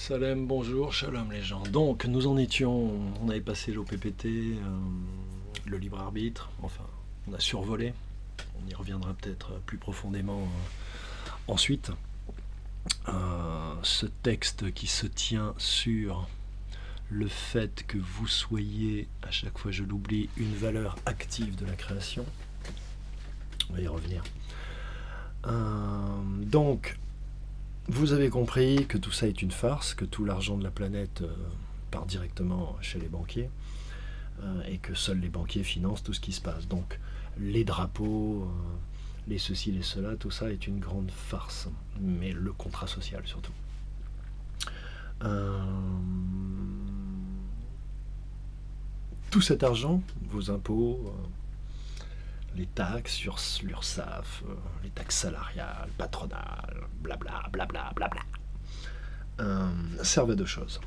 Salem, bonjour, shalom les gens. Donc, nous en étions, on avait passé l'OPPT, le libre arbitre, enfin, on a survolé. On y reviendra peut-être plus profondément ensuite. Ce texte qui se tient sur le fait que vous soyez, à chaque fois je l'oublie, une valeur active de la création. On va y revenir. Donc, vous avez compris que tout ça est une farce, que tout l'argent de la planète part directement chez les banquiers et que seuls les banquiers financent tout ce qui se passe. Donc les drapeaux, les ceci, les cela, tout ça est une grande farce, mais le contrat social surtout. Tout cet argent, vos impôts, les taxes sur l'URSSAF, les taxes salariales, patronales, blabla, blabla, blabla, servent à deux choses.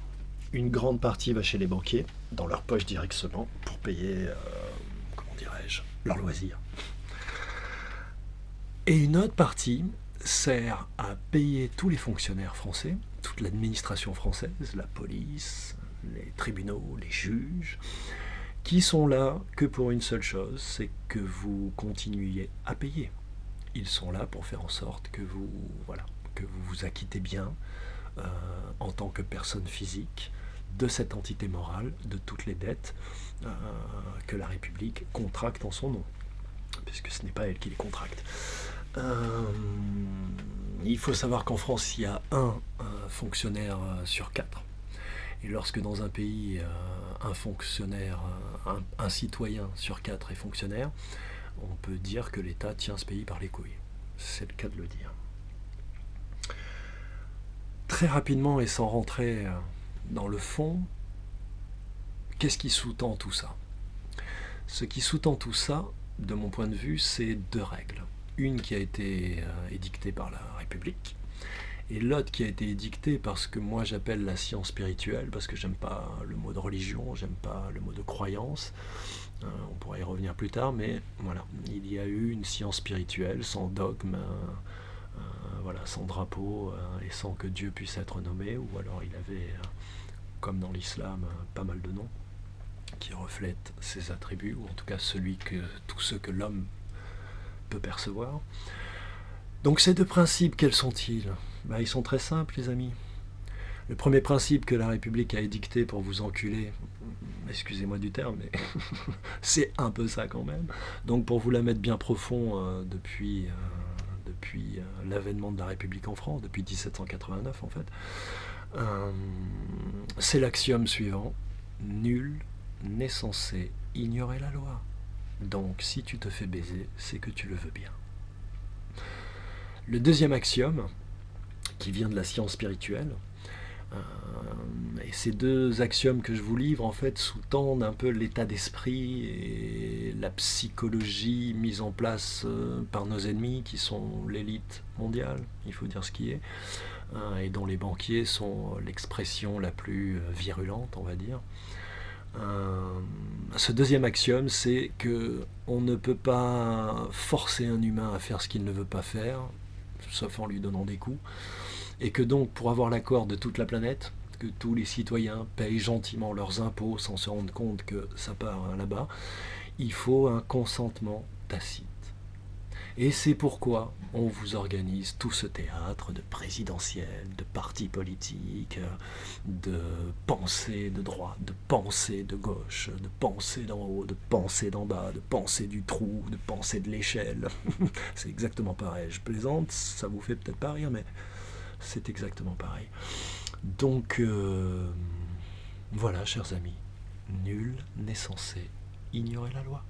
Une grande partie va chez les banquiers, dans leur poche directement, pour payer, comment dirais-je, leurs loisirs. Et une autre partie sert à payer tous les fonctionnaires français, toute l'administration française, la police, les tribunaux, les juges, qui sont là que pour une seule chose, c'est que vous continuiez à payer. Ils sont là pour faire en sorte que vous vous acquittez bien en tant que personne physique de cette entité morale, de toutes les dettes que la République contracte en son nom, puisque ce n'est pas elle qui les contracte. Il faut savoir qu'en France, il y a un fonctionnaire sur 4. Et lorsque dans un pays, un fonctionnaire, un citoyen sur 4 est fonctionnaire, on peut dire que l'État tient ce pays par les couilles. C'est le cas de le dire. Très rapidement et sans rentrer dans le fond, qu'est-ce qui sous-tend tout ça? Ce qui sous-tend tout ça, de mon point de vue, c'est deux règles. Une qui a été édictée par la République, et l'autre qui a été édictée par ce que moi j'appelle la science spirituelle, parce que j'aime pas le mot de religion, j'aime pas le mot de croyance, on pourra y revenir plus tard, mais voilà, il y a eu une science spirituelle sans dogme, sans drapeau, et sans que Dieu puisse être nommé, ou alors il avait, comme dans l'islam, pas mal de noms qui reflètent ses attributs, ou en tout cas tous ceux que l'homme peut percevoir. Donc ces deux principes, quels sont-ils? Ils sont très simples, les amis. Le premier principe que la République a édicté pour vous enculer, excusez-moi du terme, mais c'est un peu ça quand même. Donc pour vous la mettre bien profond depuis l'avènement de la République en France, depuis 1789 en fait, c'est l'axiome suivant: nul n'est censé ignorer la loi. Donc si tu te fais baiser, c'est que tu le veux bien. Le deuxième axiome, qui vient de la science spirituelle, et ces deux axiomes que je vous livre en fait sous-tendent un peu l'état d'esprit et la psychologie mise en place par nos ennemis qui sont l'élite mondiale, il faut dire ce qui est, et dont les banquiers sont l'expression la plus virulente, on va dire. Ce deuxième axiome, c'est que on ne peut pas forcer un humain à faire ce qu'il ne veut pas faire, sauf en lui donnant des coups, et que donc pour avoir l'accord de toute la planète, que tous les citoyens payent gentiment leurs impôts sans se rendre compte que ça part là-bas, il faut un consentement tacite. Et c'est pourquoi on vous organise tout ce théâtre de présidentiel, de partis politiques, de pensée de droite, de pensée de gauche, de pensée d'en haut, de pensée d'en bas, de pensée du trou, de pensée de l'échelle. C'est exactement pareil. Je plaisante, ça vous fait peut-être pas rire, mais c'est exactement pareil. Donc, voilà, chers amis, nul n'est censé ignorer la loi.